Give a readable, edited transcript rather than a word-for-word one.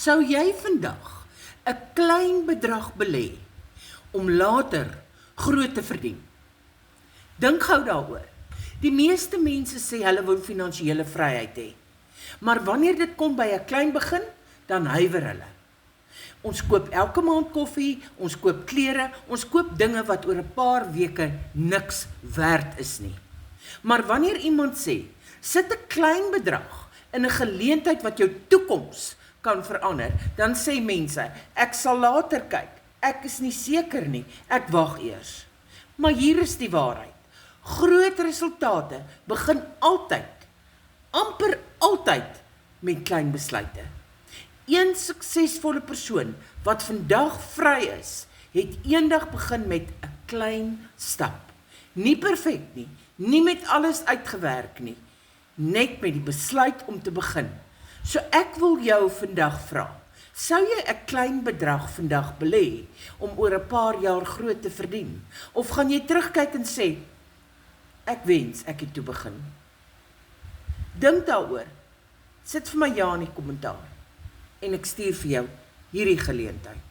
Sou jy vandag 'n klein bedrag belê om later groot te verdien? Dink gou daaroor. Die meeste mense sê hulle wil finansiële vryheid hê. Maar wanneer dit kom by 'n klein begin, dan huiwer hulle. Ons koop elke maand koffie, ons koop klere, ons koop dinge wat oor 'n paar weke niks werd is nie. Maar wanneer iemand sê, sit 'n klein bedrag in 'n geleentheid wat jou toekoms kan verander, dan sê mense, ek sal later kyk, ek is nie seker nie, ek wag eers. Maar hier is die waarheid. Groot resultate begin altyd, amper altyd, met klein besluite. Een suksesvolle persoon wat vandag vry is, het eendag begin met 'n klein stap. Nie perfek nie, nie met alles uitgewerk nie, net met die besluit om te begin. So ek wil jou vandag vra, sou jy 'n klein bedrag vandag belê om oor 'n paar jaar groot te verdien? Of gaan jy terugkyk en sê, ek wens ek het toe begin? Dink daaroor, sit vir my ja in die kommentaar en ek stuur vir jou hierdie geleentheid.